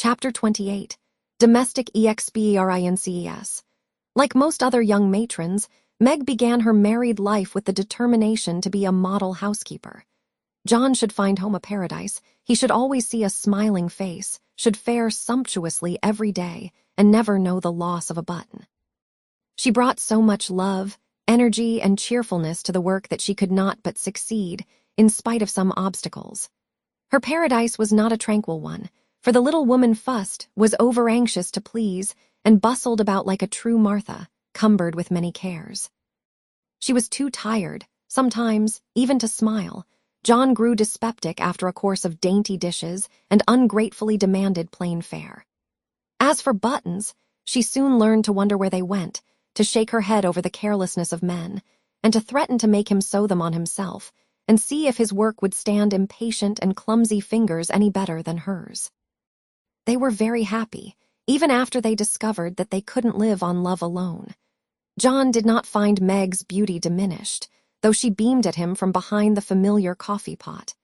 Chapter 28. Domestic Experiences. Like most other young matrons, Meg began her married life with the determination to be a model housekeeper. John should find home a paradise. He should always see a smiling face, should fare sumptuously every day, and never know the loss of a button. She brought so much love, energy, and cheerfulness to the work that she could not but succeed, in spite of some obstacles. Her paradise was not a tranquil one, for the little woman fussed, was over-anxious to please, and bustled about like a true Martha, cumbered with many cares. She was too tired, sometimes, even to smile. John grew dyspeptic after a course of dainty dishes and ungratefully demanded plain fare. As for buttons, she soon learned to wonder where they went, to shake her head over the carelessness of men, and to threaten to make him sew them on himself, and see if his work would stand impatient and clumsy fingers any better than hers. They were very happy, even after they discovered that they couldn't live on love alone. John did not find Meg's beauty diminished, though she beamed at him from behind the familiar coffee pot.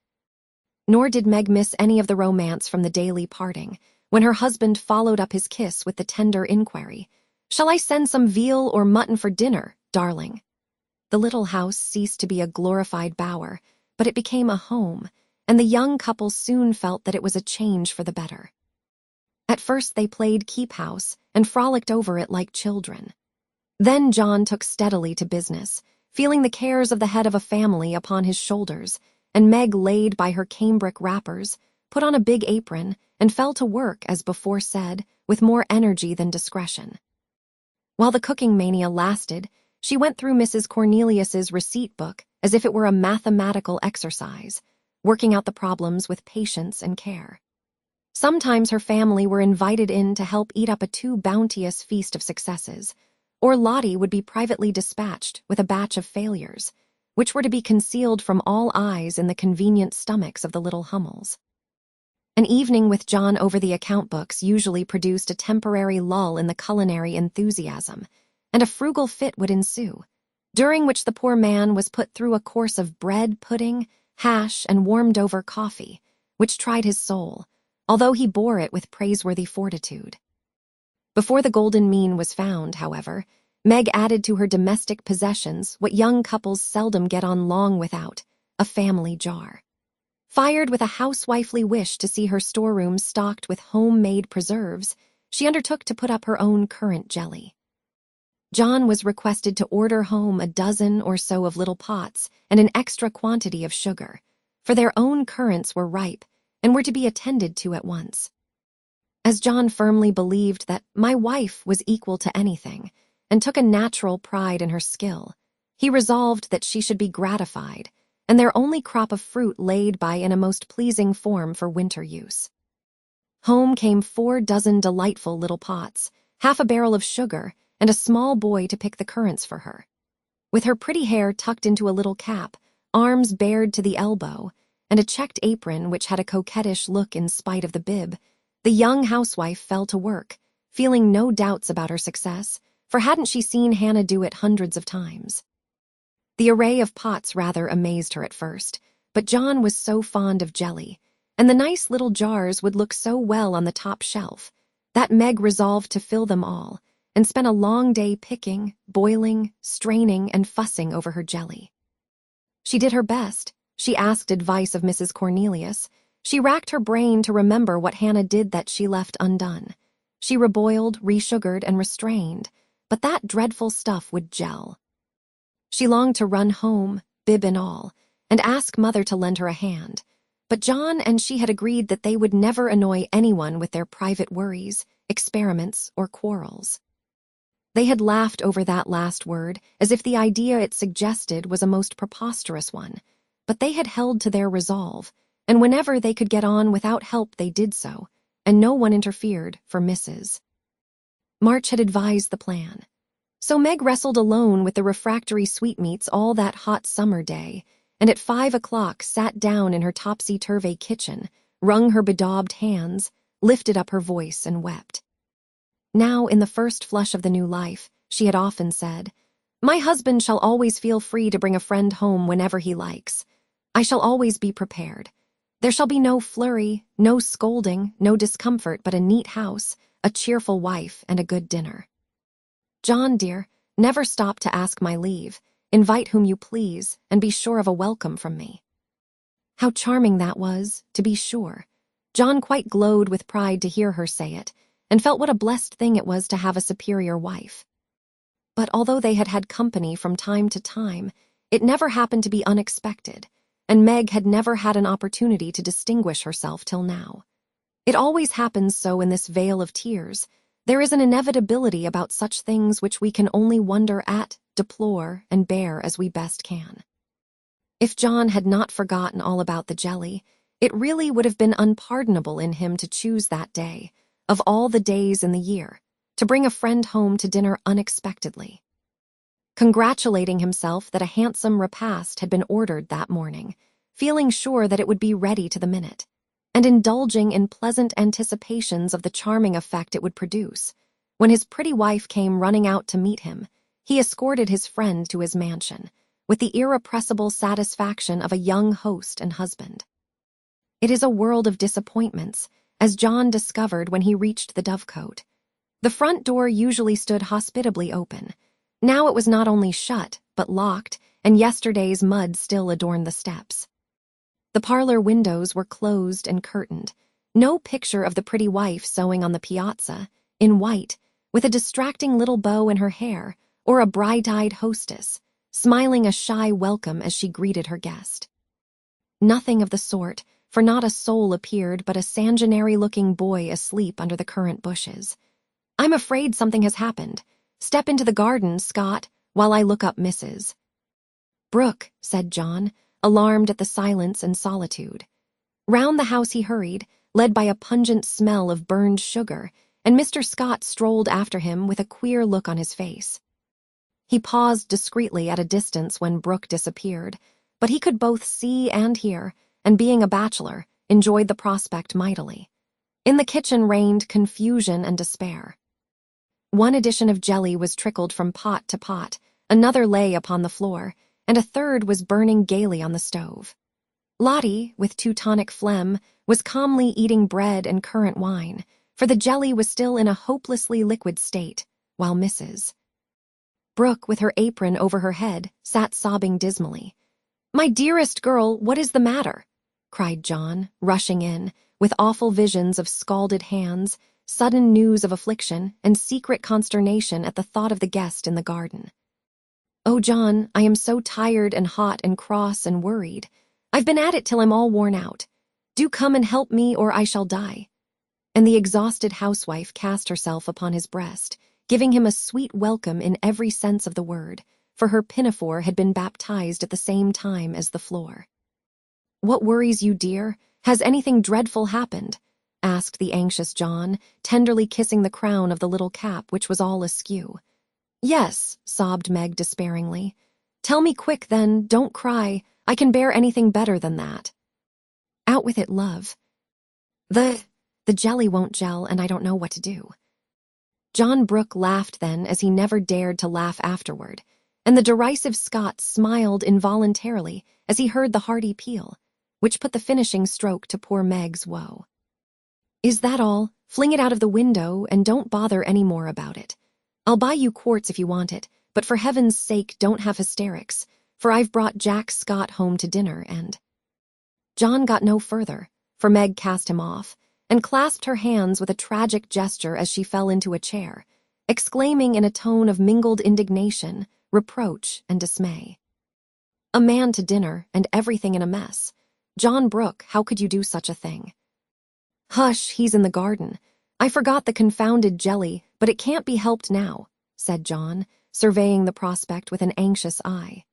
Nor did Meg miss any of the romance from the daily parting, when her husband followed up his kiss with the tender inquiry, "Shall I send some veal or mutton for dinner, darling?" The little house ceased to be a glorified bower, but it became a home, and the young couple soon felt that it was a change for the better. At first they played keep house and frolicked over it like children. Then John took steadily to business, feeling the cares of the head of a family upon his shoulders, and Meg laid by her cambric wrappers, put on a big apron, and fell to work, as before said, with more energy than discretion. While the cooking mania lasted, she went through Mrs. Cornelius's receipt book as if it were a mathematical exercise, working out the problems with patience and care. Sometimes her family were invited in to help eat up a too bounteous feast of successes, or Lottie would be privately dispatched with a batch of failures, which were to be concealed from all eyes in the convenient stomachs of the little Hummels. An evening with John over the account books usually produced a temporary lull in the culinary enthusiasm, and a frugal fit would ensue, during which the poor man was put through a course of bread pudding, hash, and warmed-over coffee, which tried his soul, although he bore it with praiseworthy fortitude. Before the golden mean was found, however, Meg added to her domestic possessions what young couples seldom get on long without, a family jar. Fired with a housewifely wish to see her storerooms stocked with homemade preserves, she undertook to put up her own currant jelly. John was requested to order home a dozen or so of little pots and an extra quantity of sugar, for their own currants were ripe and were to be attended to at once. As John firmly believed that my wife was equal to anything, and took a natural pride in her skill, he resolved that she should be gratified, and their only crop of fruit laid by in a most pleasing form for winter use. Home came 4 dozen delightful little pots, half a barrel of sugar, and a small boy to pick the currants for her. With her pretty hair tucked into a little cap, arms bared to the elbow, and a checked apron which had a coquettish look in spite of the bib, the young housewife fell to work, feeling no doubts about her success, for hadn't she seen Hannah do it hundreds of times? The array of pots rather amazed her at first, but John was so fond of jelly, and the nice little jars would look so well on the top shelf, that Meg resolved to fill them all, and spent a long day picking, boiling, straining, and fussing over her jelly. She did her best. She asked advice of Mrs. Cornelius. She racked her brain to remember what Hannah did that she left undone. She reboiled, resugared, and restrained, but that dreadful stuff would gel. She longed to run home, bib and all, and ask Mother to lend her a hand, but John and she had agreed that they would never annoy anyone with their private worries, experiments, or quarrels. They had laughed over that last word as if the idea it suggested was a most preposterous one, but they had held to their resolve, and whenever they could get on without help they did so, and no one interfered for Mrs. March had advised the plan. So Meg wrestled alone with the refractory sweetmeats all that hot summer day, and at 5 o'clock sat down in her topsy-turvy kitchen, wrung her bedaubed hands, lifted up her voice, and wept. Now, in the first flush of the new life, she had often said, "My husband shall always feel free to bring a friend home whenever he likes. I shall always be prepared. There shall be no flurry, no scolding, no discomfort, but a neat house, a cheerful wife, and a good dinner. John, dear, never stop to ask my leave. Invite whom you please, and be sure of a welcome from me." How charming that was, to be sure. John quite glowed with pride to hear her say it, and felt what a blessed thing it was to have a superior wife. But although they had had company from time to time, it never happened to be unexpected, and Meg had never had an opportunity to distinguish herself till now. It always happens so in this vale of tears. There is an inevitability about such things which we can only wonder at, deplore, and bear as we best can. If John had not forgotten all about the jelly, it really would have been unpardonable in him to choose that day, of all the days in the year, to bring a friend home to dinner unexpectedly. Congratulating himself that a handsome repast had been ordered that morning, feeling sure that it would be ready to the minute, and indulging in pleasant anticipations of the charming effect it would produce, when his pretty wife came running out to meet him, he escorted his friend to his mansion, with the irrepressible satisfaction of a young host and husband. It is a world of disappointments, as John discovered when he reached the Dovecote. The front door usually stood hospitably open. Now it was not only shut, but locked, and yesterday's mud still adorned the steps. The parlor windows were closed and curtained. No picture of the pretty wife sewing on the piazza, in white, with a distracting little bow in her hair, or a bright-eyed hostess, smiling a shy welcome as she greeted her guest. Nothing of the sort, for not a soul appeared but a sanguinary-looking boy asleep under the currant bushes. "I'm afraid something has happened. Step into the garden, Scott, while I look up Mrs. Brooke," said John, alarmed at the silence and solitude. Round the house he hurried, led by a pungent smell of burned sugar, and Mr. Scott strolled after him with a queer look on his face. He paused discreetly at a distance when Brooke disappeared, but he could both see and hear, and being a bachelor, enjoyed the prospect mightily. In the kitchen reigned confusion and despair. One edition of jelly was trickled from pot to pot, another lay upon the floor, and a third was burning gaily on the stove. Lottie, with Teutonic phlegm, was calmly eating bread and currant wine, for the jelly was still in a hopelessly liquid state, while Mrs. Brooke, with her apron over her head, sat sobbing dismally. "My dearest girl, what is the matter?" cried John, rushing in, with awful visions of scalded hands, sudden news of affliction, and secret consternation at the thought of the guest in the garden. "Oh, John, I am so tired and hot and cross and worried. I've been at it till I'm all worn out. Do come and help me or I shall die." And the exhausted housewife cast herself upon his breast, giving him a sweet welcome in every sense of the word, for her pinafore had been baptized at the same time as the floor. "What worries you, dear? Has anything dreadful happened?" asked the anxious John, tenderly kissing the crown of the little cap which was all askew. "Yes," sobbed Meg despairingly. "Tell me quick, then, don't cry. I can bear anything better than that." "Out with it, love. The jelly won't gel, and I don't know what to do." John Brooke laughed then as he never dared to laugh afterward, and the derisive Scot smiled involuntarily as he heard the hearty peal, which put the finishing stroke to poor Meg's woe. "Is that all? Fling it out of the window and don't bother any more about it. I'll buy you quartz if you want it, but for heaven's sake don't have hysterics, for I've brought Jack Scott home to dinner and—" John got no further, for Meg cast him off, and clasped her hands with a tragic gesture as she fell into a chair, exclaiming in a tone of mingled indignation, reproach, and dismay. "A man to dinner, and everything in a mess. John Brooke, how could you do such a thing?" "Hush, he's in the garden. I forgot the confounded jelly, but it can't be helped now," said John, surveying the prospect with an anxious eye.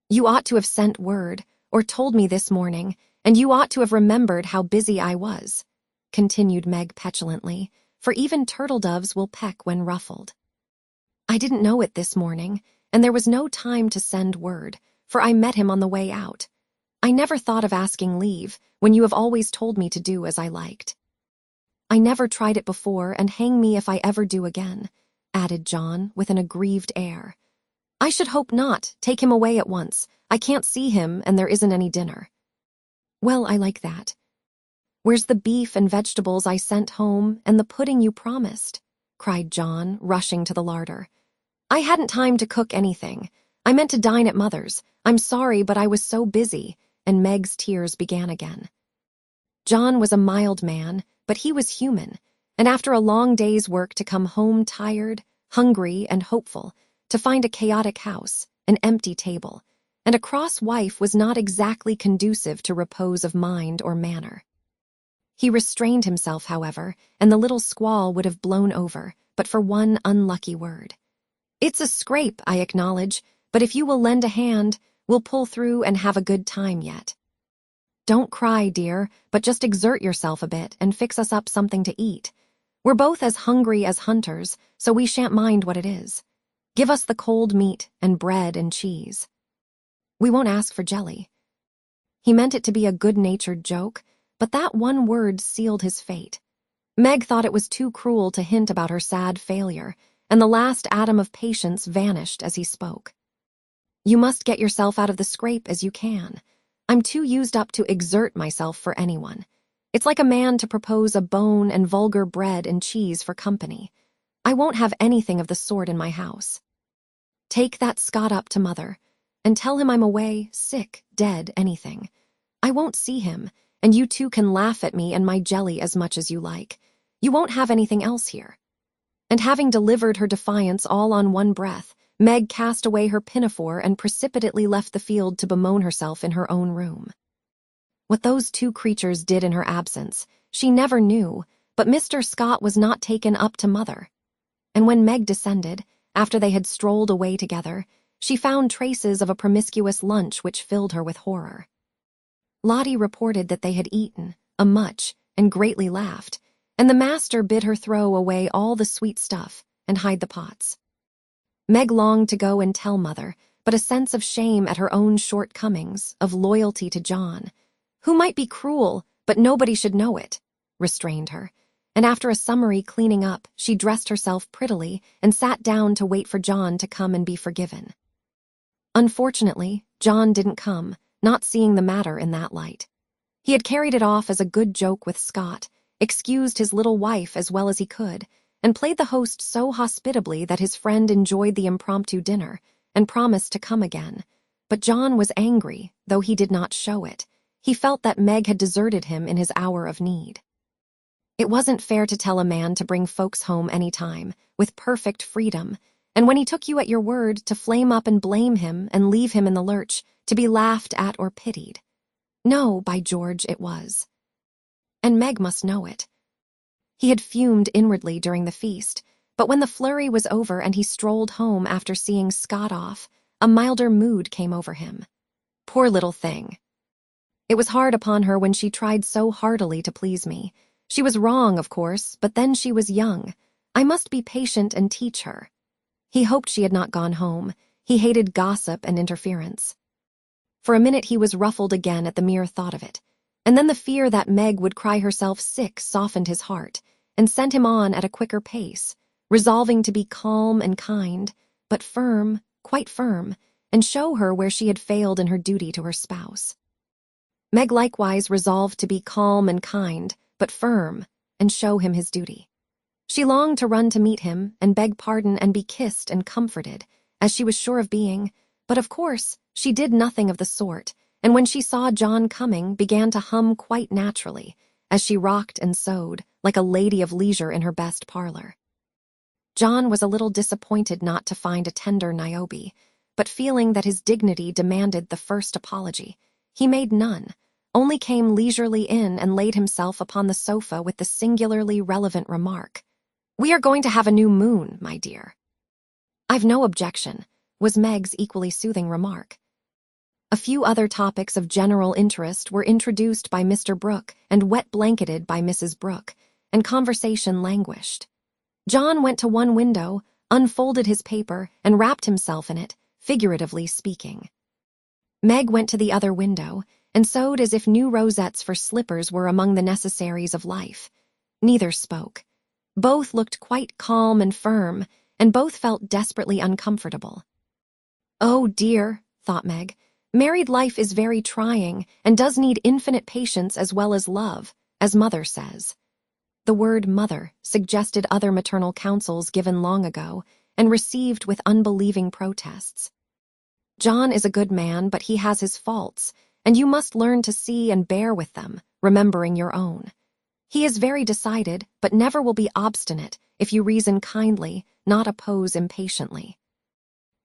"You ought to have sent word, or told me this morning, and you ought to have remembered how busy I was," continued Meg petulantly, for even turtle-doves will peck when ruffled. "I didn't know it this morning, and there was no time to send word, for I met him on the way out. I never thought of asking leave, when you have always told me to do as I liked. I never tried it before, and hang me if I ever do again," added John, with an aggrieved air. "I should hope not. Take him away at once. I can't see him, and there isn't any dinner." Well, I like that. Where's the beef and vegetables I sent home and the pudding you promised? Cried John, rushing to the larder. I hadn't time to cook anything. I meant to dine at Mother's. I'm sorry, but I was so busy, and Meg's tears began again. John was a mild man, but he was human, and after a long day's work to come home tired, hungry, and hopeful, to find a chaotic house, an empty table, and a cross wife was not exactly conducive to repose of mind or manner. He restrained himself, however, and the little squall would have blown over, but for one unlucky word. It's a scrape, I acknowledge, but if you will lend a hand, we'll pull through and have a good time yet. Don't cry, dear, but just exert yourself a bit and fix us up something to eat. We're both as hungry as hunters, so we shan't mind what it is. Give us the cold meat and bread and cheese. We won't ask for jelly. He meant it to be a good-natured joke, but that one word sealed his fate. Meg thought it was too cruel to hint about her sad failure, and the last atom of patience vanished as he spoke. You must get yourself out of the scrape as you can. I'm too used up to exert myself for anyone. It's like a man to propose a bone and vulgar bread and cheese for company. I won't have anything of the sort in my house. Take that Scot up to Mother, and tell him I'm away, sick, dead, anything. I won't see him, and you two can laugh at me and my jelly as much as you like. You won't have anything else here. And having delivered her defiance all on one breath, Meg cast away her pinafore and precipitately left the field to bemoan herself in her own room. What those two creatures did in her absence, she never knew, but Mr. Scott was not taken up to Mother. And when Meg descended, after they had strolled away together, she found traces of a promiscuous lunch which filled her with horror. Lottie reported that they had eaten, a much, and greatly laughed, and the master bid her throw away all the sweet stuff and hide the pots. Meg longed to go and tell Mother, but a sense of shame at her own shortcomings, of loyalty to John, who might be cruel, but nobody should know it, restrained her, and after a summary cleaning up, she dressed herself prettily and sat down to wait for John to come and be forgiven. Unfortunately, John didn't come, not seeing the matter in that light. He had carried it off as a good joke with Scott, excused his little wife as well as he could, and played the host so hospitably that his friend enjoyed the impromptu dinner and promised to come again. But John was angry, though he did not show it. He felt that Meg had deserted him in his hour of need. It wasn't fair to tell a man to bring folks home any time, with perfect freedom, and when he took you at your word, to flame up and blame him and leave him in the lurch, to be laughed at or pitied. No, by George, it was. And Meg must know it. He had fumed inwardly during the feast, but when the flurry was over and he strolled home after seeing Scott off, a milder mood came over him. Poor little thing. It was hard upon her when she tried so heartily to please me. She was wrong, of course, but then she was young. I must be patient and teach her. He hoped she had not gone home. He hated gossip and interference. For a minute he was ruffled again at the mere thought of it, and then the fear that Meg would cry herself sick softened his heart and sent him on at a quicker pace, resolving to be calm and kind, but firm, quite firm, and show her where she had failed in her duty to her spouse. Meg likewise resolved to be calm and kind, but firm, and show him his duty. She longed to run to meet him and beg pardon and be kissed and comforted, as she was sure of being, but of course she did nothing of the sort, and when she saw John coming began to hum quite naturally, as she rocked and sewed, like a lady of leisure in her best parlor. John was a little disappointed not to find a tender Niobe, but feeling that his dignity demanded the first apology, he made none, only came leisurely in and laid himself upon the sofa with the singularly relevant remark, "We are going to have a new moon, my dear." "I've no objection," was Meg's equally soothing remark. A few other topics of general interest were introduced by Mr. Brooke and wet-blanketed by Mrs. Brooke, and conversation languished. John went to one window, unfolded his paper, and wrapped himself in it, figuratively speaking. Meg went to the other window, and sewed as if new rosettes for slippers were among the necessaries of life. Neither spoke. Both looked quite calm and firm, and both felt desperately uncomfortable. "Oh, dear," thought Meg, Married life is very trying and does need infinite patience as well as love, as Mother says. The word mother suggested other maternal counsels given long ago and received with unbelieving protests. John is a good man, but he has his faults, and you must learn to see and bear with them, remembering your own. He is very decided, but never will be obstinate if you reason kindly, not oppose impatiently.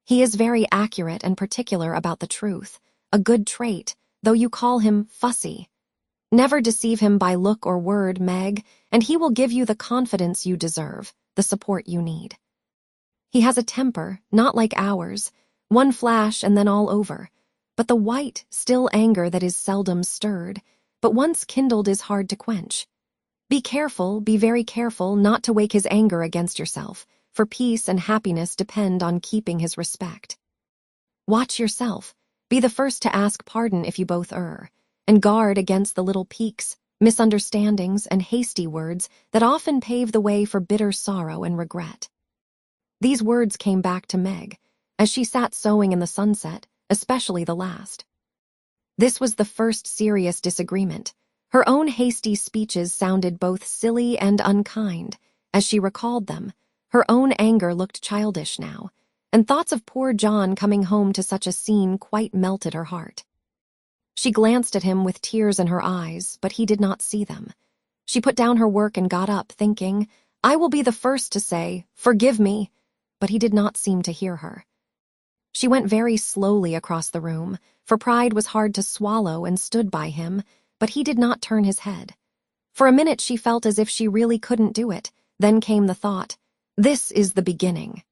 He is very accurate and particular about the truth, a good trait, though you call him fussy. Never deceive him by look or word, Meg, and he will give you the confidence you deserve, the support you need. He has a temper, not like ours, one flash and then all over, but the white, still anger that is seldom stirred, but once kindled is hard to quench. Be careful, be very careful not to wake his anger against yourself, for peace and happiness depend on keeping his respect. Watch yourself, be the first to ask pardon if you both err, and guard against the little piques, misunderstandings, and hasty words that often pave the way for bitter sorrow and regret. These words came back to Meg, as she sat sewing in the sunset, especially the last. This was the first serious disagreement. Her own hasty speeches sounded both silly and unkind. As she recalled them, her own anger looked childish now, and thoughts of poor John coming home to such a scene quite melted her heart. She glanced at him with tears in her eyes, but he did not see them. She put down her work and got up, thinking, "I will be the first to say, 'Forgive me,' but he did not seem to hear her. She went very slowly across the room, for pride was hard to swallow, and stood by him, but he did not turn his head. For a minute she felt as if she really couldn't do it. Then came the thought, "This is the beginning.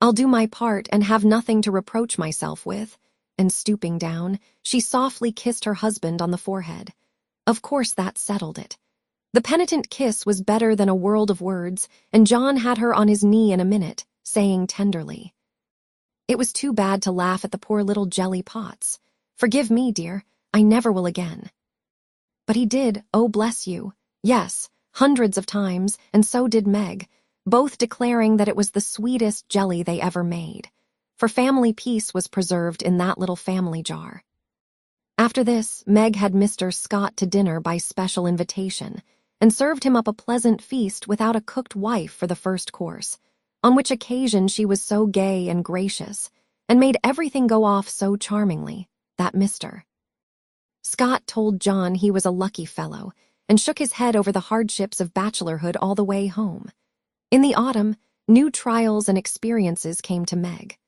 I'll do my part and have nothing to reproach myself with," and stooping down, she softly kissed her husband on the forehead. Of course that settled it. The penitent kiss was better than a world of words, and John had her on his knee in a minute, saying tenderly, "It was too bad to laugh at the poor little jelly pots. Forgive me, dear, I never will again." But he did, oh bless you, yes, hundreds of times, and so did Meg, both declaring that it was the sweetest jelly they ever made, for family peace was preserved in that little family jar. After this, Meg had Mr. Scott to dinner by special invitation, and served him up a pleasant feast without a cooked wife for the first course, on which occasion she was so gay and gracious, and made everything go off so charmingly, that Mr. Scott told John he was a lucky fellow, and shook his head over the hardships of bachelorhood all the way home. In the autumn, new trials and experiences came to Meg.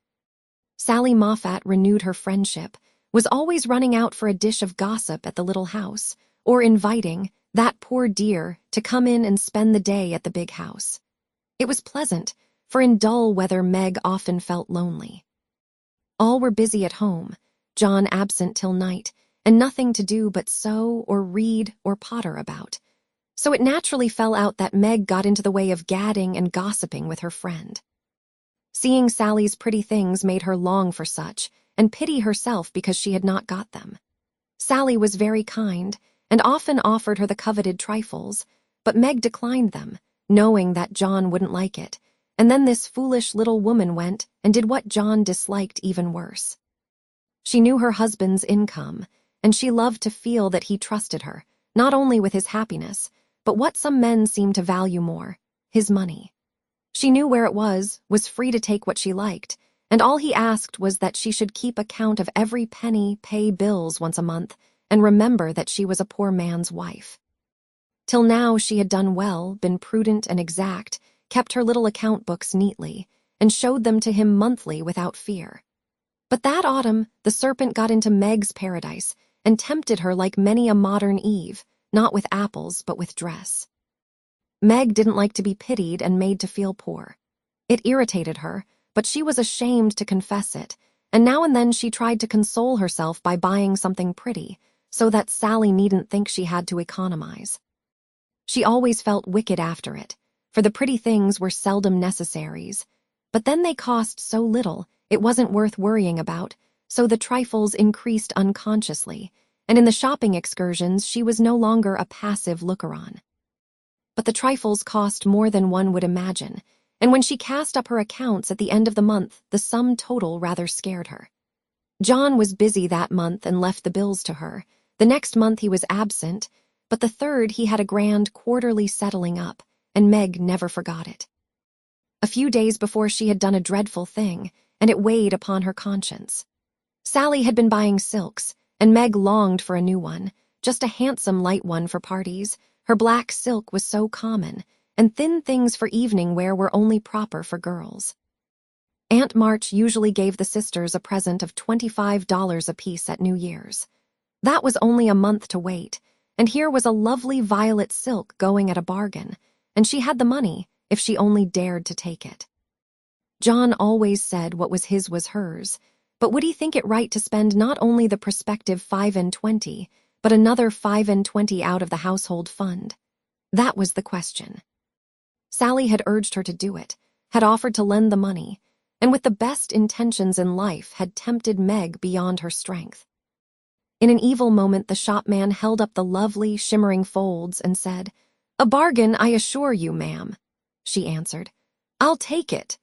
Sally Moffat renewed her friendship, was always running out for a dish of gossip at the little house, or inviting, that poor dear, to come in and spend the day at the big house. It was pleasant, for in dull weather Meg often felt lonely. All were busy at home, John absent till night, and nothing to do but sew or read or potter about. So it naturally fell out that Meg got into the way of gadding and gossiping with her friend. Seeing Sally's pretty things made her long for such, and pity herself because she had not got them. Sally was very kind, and often offered her the coveted trifles, but Meg declined them, knowing that John wouldn't like it, and then this foolish little woman went and did what John disliked even worse. She knew her husband's income, and she loved to feel that he trusted her, not only with his happiness, but what some men seem to value more, his money. She knew where it was free to take what she liked, and all he asked was that she should keep account of every penny, pay bills once a month, and remember that she was a poor man's wife. Till now she had done well, been prudent and exact, kept her little account books neatly, and showed them to him monthly without fear. But that autumn the serpent got into Meg's paradise and tempted her like many a modern Eve, not with apples but with dress. Meg didn't like to be pitied and made to feel poor. It irritated her, but she was ashamed to confess it, and now and then she tried to console herself by buying something pretty, so that Sally needn't think she had to economize. She always felt wicked after it, for the pretty things were seldom necessaries, but then they cost so little it wasn't worth worrying about, so the trifles increased unconsciously, and in the shopping excursions she was no longer a passive looker-on. But the trifles cost more than one would imagine, and when she cast up her accounts at the end of the month, the sum total rather scared her. John was busy that month and left the bills to her. The next month he was absent, but the third he had a grand quarterly settling up, and Meg never forgot it. A few days before she had done a dreadful thing, and it weighed upon her conscience. Sally had been buying silks, and Meg longed for a new one, just a handsome light one for parties. Her black silk was so common, and thin things for evening wear were only proper for girls. Aunt March usually gave the sisters a present of $25 apiece at New Year's. That was only a month to wait, and here was a lovely violet silk going at a bargain, and she had the money if she only dared to take it. John always said what was his was hers, but would he think it right to spend not only the prospective 5 and 20, but another 5 and 20 out of the household fund? That was the question. Sally had urged her to do it, had offered to lend the money, and with the best intentions in life had tempted Meg beyond her strength. In an evil moment, the shopman held up the lovely, shimmering folds and said, "A bargain, I assure you, ma'am." She answered, "I'll take it."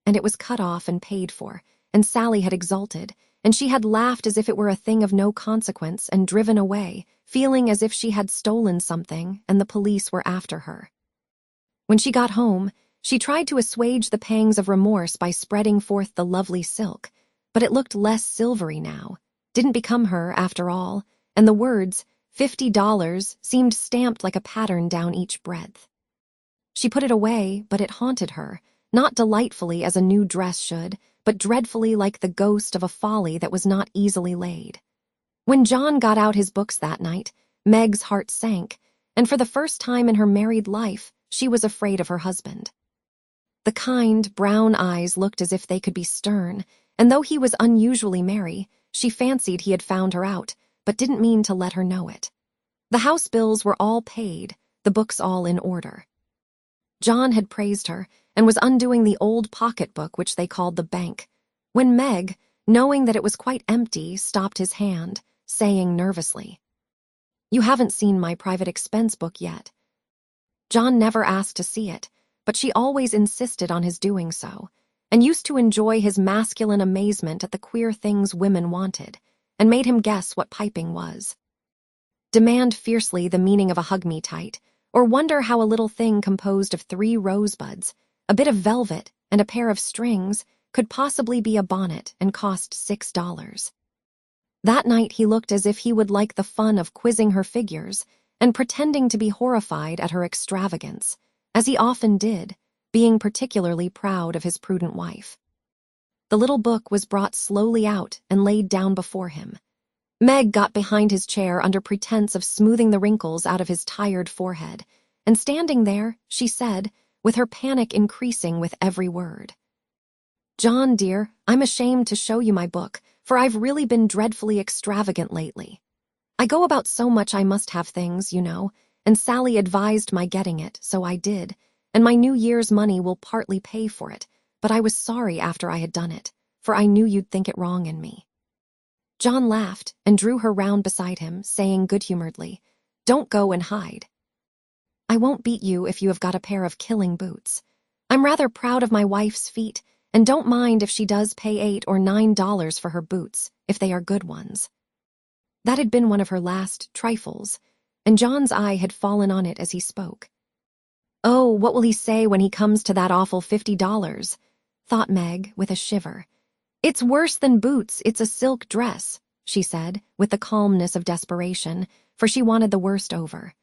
And it was cut off and paid for, and Sally had exulted, and she had laughed as if it were a thing of no consequence and driven away, feeling as if she had stolen something and the police were after her. When she got home, she tried to assuage the pangs of remorse by spreading forth the lovely silk, but it looked less silvery now, didn't become her after all, and the words, $50, seemed stamped like a pattern down each breadth. She put it away, but it haunted her, not delightfully as a new dress should, but dreadfully like the ghost of a folly that was not easily laid. When John got out his books that night, Meg's heart sank, and for the first time in her married life, she was afraid of her husband. The kind, brown eyes looked as if they could be stern, and though he was unusually merry, she fancied he had found her out, but didn't mean to let her know it. The house bills were all paid, the books all in order. John had praised her, and was undoing the old pocketbook which they called the bank, when Meg, knowing that it was quite empty, stopped his hand, saying nervously, "You haven't seen my private expense book yet." John never asked to see it, but she always insisted on his doing so, and used to enjoy his masculine amazement at the queer things women wanted, and made him guess what piping was. Demand fiercely the meaning of a hug-me-tight, or wonder how a little thing composed of 3 rosebuds, a bit of velvet, and a pair of strings could possibly be a bonnet and cost $6. That night he looked as if he would like the fun of quizzing her figures and pretending to be horrified at her extravagance, as he often did, being particularly proud of his prudent wife. The little book was brought slowly out and laid down before him. Meg got behind his chair under pretense of smoothing the wrinkles out of his tired forehead, and standing there, she said, with her panic increasing with every word, "John, dear, I'm ashamed to show you my book, for I've really been dreadfully extravagant lately. I go about so much I must have things, you know, and Sally advised my getting it, so I did, and my New Year's money will partly pay for it, but I was sorry after I had done it, for I knew you'd think it wrong in me." John laughed and drew her round beside him, saying good-humoredly, "Don't go and hide. I won't beat you if you have got a pair of killing boots. I'm rather proud of my wife's feet, and don't mind if she does pay $8 or $9 for her boots, if they are good ones." That had been one of her last trifles, and John's eye had fallen on it as he spoke. "Oh, what will he say when he comes to that awful $50? Thought Meg, with a shiver. "It's worse than boots, it's a silk dress," she said, with the calmness of desperation, for she wanted the worst over.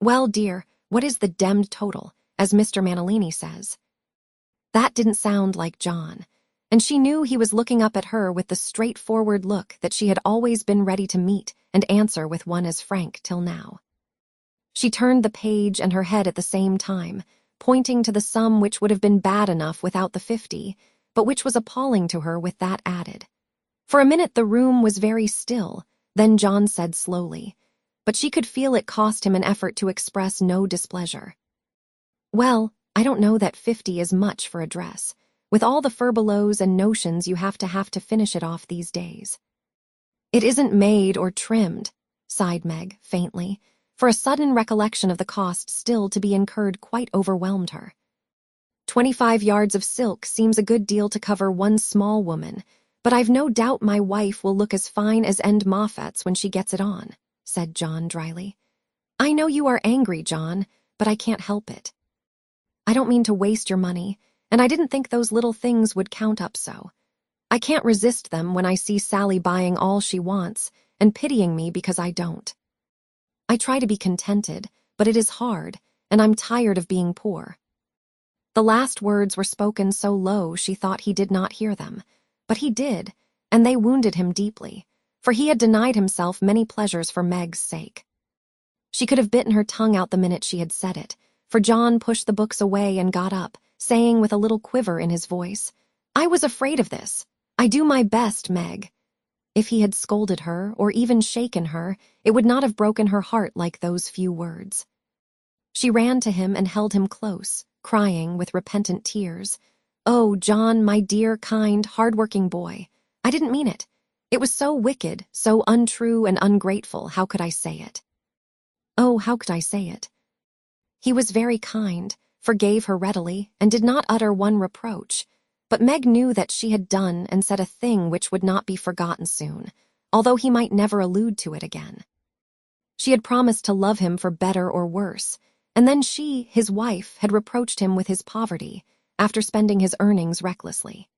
"Well, dear, what is the demmed total, as Mr. Manalini says?" That didn't sound like John, and she knew he was looking up at her with the straightforward look that she had always been ready to meet and answer with one as frank till now. She turned the page and her head at the same time, pointing to the sum which would have been bad enough without the 50, but which was appalling to her with that added. For a minute the room was very still, then John said slowly, but she could feel it cost him an effort to express no displeasure, "Well, I don't know that 50 is much for a dress, with all the furbelows and notions you have to finish it off these days." "It isn't made or trimmed," sighed Meg, faintly, for a sudden recollection of the cost still to be incurred quite overwhelmed her. 25 yards of silk seems a good deal to cover one small woman, "But I've no doubt my wife will look as fine as End Moffett's when she gets it on," said John dryly. "I know you are angry, John, but I can't help it. I don't mean to waste your money, and I didn't think those little things would count up so. I can't resist them when I see Sally buying all she wants and pitying me because I don't. I try to be contented, but it is hard, and I'm tired of being poor." The last words were spoken so low she thought he did not hear them, but he did, and they wounded him deeply, for he had denied himself many pleasures for Meg's sake. She could have bitten her tongue out the minute she had said it, for John pushed the books away and got up, saying with a little quiver in his voice, "I was afraid of this. I do my best, Meg." If he had scolded her or even shaken her, it would not have broken her heart like those few words. She ran to him and held him close, crying with repentant tears, "Oh, John, my dear, kind, hard-working boy, I didn't mean it. It was so wicked, so untrue and ungrateful, how could I say it? Oh, how could I say it?" He was very kind, forgave her readily, and did not utter one reproach, but Meg knew that she had done and said a thing which would not be forgotten soon, although he might never allude to it again. She had promised to love him for better or worse, and then she, his wife, had reproached him with his poverty, after spending his earnings recklessly.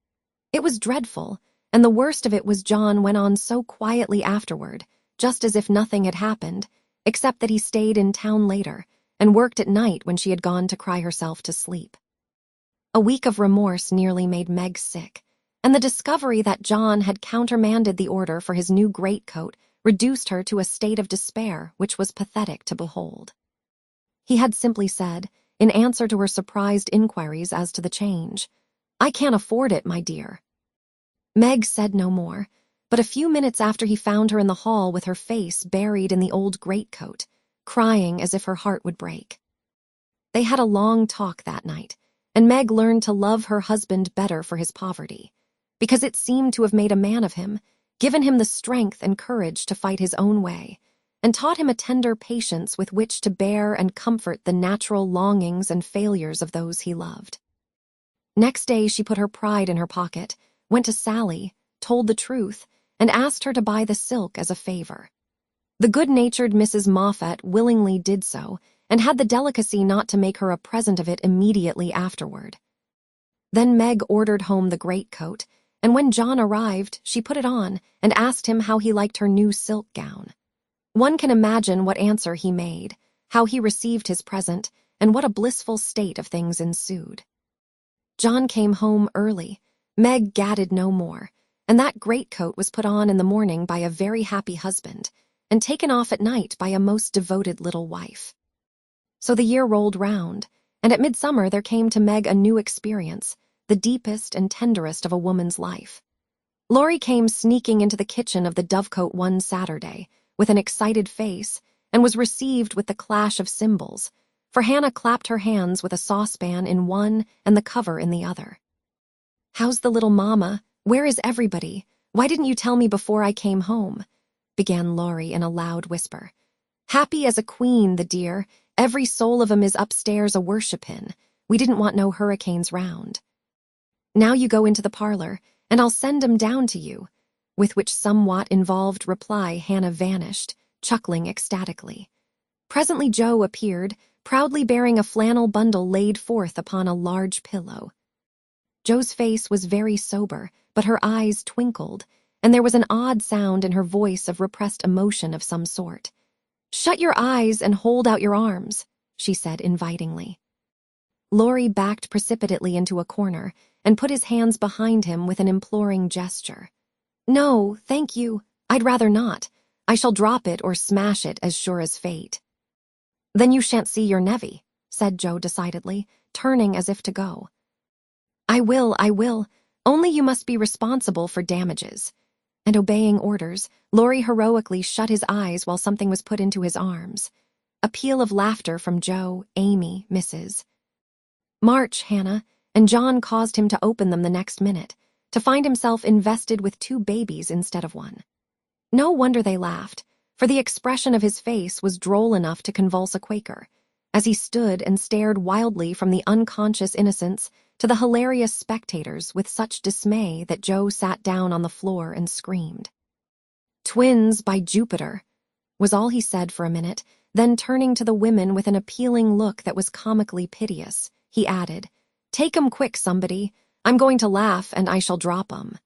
It was dreadful, and the worst of it was John went on so quietly afterward, just as if nothing had happened, except that he stayed in town later, and worked at night when she had gone to cry herself to sleep. A week of remorse nearly made Meg sick, and the discovery that John had countermanded the order for his new greatcoat reduced her to a state of despair which was pathetic to behold. He had simply said, in answer to her surprised inquiries as to the change, "I can't afford it, my dear." Meg said no more, but a few minutes after he found her in the hall with her face buried in the old greatcoat, crying as if her heart would break. They had a long talk that night, and Meg learned to love her husband better for his poverty, because it seemed to have made a man of him, given him the strength and courage to fight his own way, and taught him a tender patience with which to bear and comfort the natural longings and failures of those he loved. Next day she put her pride in her pocket, went to Sally, told the truth, and asked her to buy the silk as a favor. The good-natured Mrs. Moffett willingly did so, and had the delicacy not to make her a present of it immediately afterward. Then Meg ordered home the greatcoat, and when John arrived, she put it on and asked him how he liked her new silk gown. One can imagine what answer he made, how he received his present, and what a blissful state of things ensued. John came home early. Meg gadded no more, and that greatcoat was put on in the morning by a very happy husband, and taken off at night by a most devoted little wife. So the year rolled round, and at midsummer there came to Meg a new experience, the deepest and tenderest of a woman's life. Laurie came sneaking into the kitchen of the Dovecote one Saturday, with an excited face, and was received with the clash of cymbals, for Hannah clapped her hands with a saucepan in one and the cover in the other. "How's the little mama? Where is everybody? Why didn't you tell me before I came home?" began Laurie in a loud whisper. "Happy as a queen, the dear. Every soul of 'em is upstairs a worshipin'. We didn't want no hurricanes round. Now you go into the parlor, and I'll send 'em down to you," with which somewhat involved reply Hannah vanished, chuckling ecstatically. Presently Joe appeared, proudly bearing a flannel bundle laid forth upon a large pillow. Joe's face was very sober, but her eyes twinkled, and there was an odd sound in her voice of repressed emotion of some sort. "Shut your eyes and hold out your arms," she said invitingly. Laurie backed precipitately into a corner and put his hands behind him with an imploring gesture. "No, thank you. I'd rather not. I shall drop it or smash it as sure as fate." "Then you shan't see your nevy," said Joe decidedly, turning as if to go. I will. Only you must be responsible for damages." And obeying orders, Laurie heroically shut his eyes while something was put into his arms. A peal of laughter from Joe, Amy, Mrs. March, Hannah, and John caused him to open them the next minute, to find himself invested with 2 babies instead of 1. No wonder they laughed, for the expression of his face was droll enough to convulse a Quaker, as he stood and stared wildly from the unconscious innocents to the hilarious spectators with such dismay that Joe sat down on the floor and screamed. "Twins, by Jupiter," was all he said for a minute, then turning to the women with an appealing look that was comically piteous, he added, "Take 'em quick, somebody. I'm going to laugh and I shall drop 'em."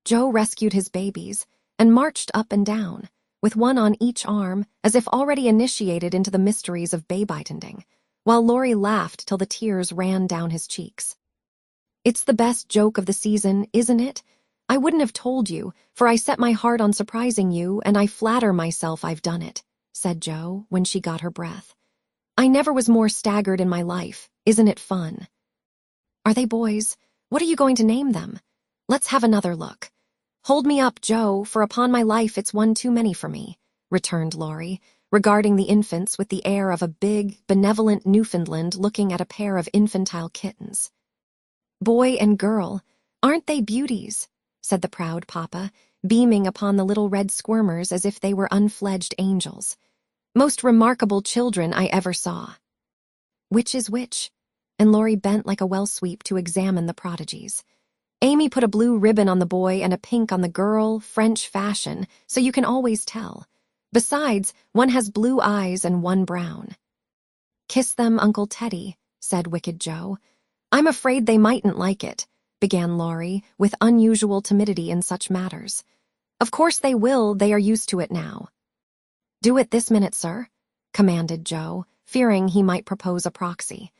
Joe rescued his babies and marched up and down, with one on each arm, as if already initiated into the mysteries of baby-tending, while Laurie laughed till the tears ran down his cheeks. "It's the best joke of the season, isn't it? I wouldn't have told you, for I set my heart on surprising you, and I flatter myself I've done it," said Joe when she got her breath. "I never was more staggered in my life. Isn't it fun?" "Are they boys? What are you going to name them? Let's have another look." "Hold me up, Joe, for upon my life it's one too many for me," returned Laurie, regarding the infants with the air of a big, benevolent Newfoundland looking at a pair of infantile kittens. "Boy and girl, aren't they beauties?" said the proud papa, beaming upon the little red squirmers as if they were unfledged angels. "Most remarkable children I ever saw." "Which is which?" And Laurie bent like a well sweep to examine the prodigies. "Amy put a blue ribbon on the boy and a pink on the girl, French fashion, so you can always tell. Besides, one has blue eyes and one brown." "Kiss them, Uncle Teddy," said Wicked Joe. "I'm afraid they mightn't like it," began Laurie, with unusual timidity in such matters. "Of course they will, they are used to it now." "Do it this minute, sir," commanded Joe, fearing he might propose a proxy.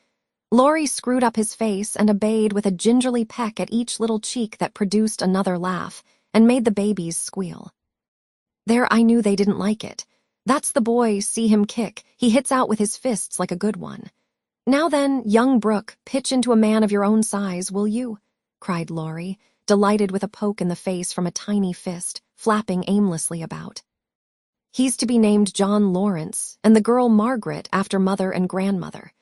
Laurie screwed up his face and obeyed with a gingerly peck at each little cheek that produced another laugh and made the babies squeal. "There, I knew they didn't like it. That's the boy, see him kick. He hits out with his fists like a good one. Now then, young Brooke, pitch into a man of your own size, will you?" cried Laurie, delighted with a poke in the face from a tiny fist, flapping aimlessly about. "He's to be named John Lawrence, and the girl Margaret after mother and grandmother.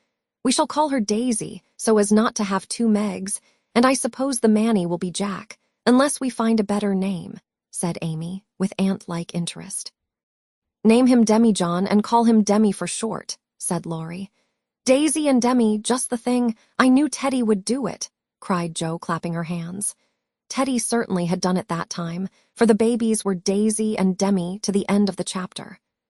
We shall call her Daisy, so as not to have two Megs, and I suppose the Manny will be Jack, unless we find a better name," said Amy, with ant-like interest. "Name him Demi-John and call him Demi for short," said Laurie. "Daisy and Demi, just the thing. I knew Teddy would do it," cried Joe, clapping her hands. Teddy certainly had done it that time, for the babies were Daisy and Demi to the end of the chapter.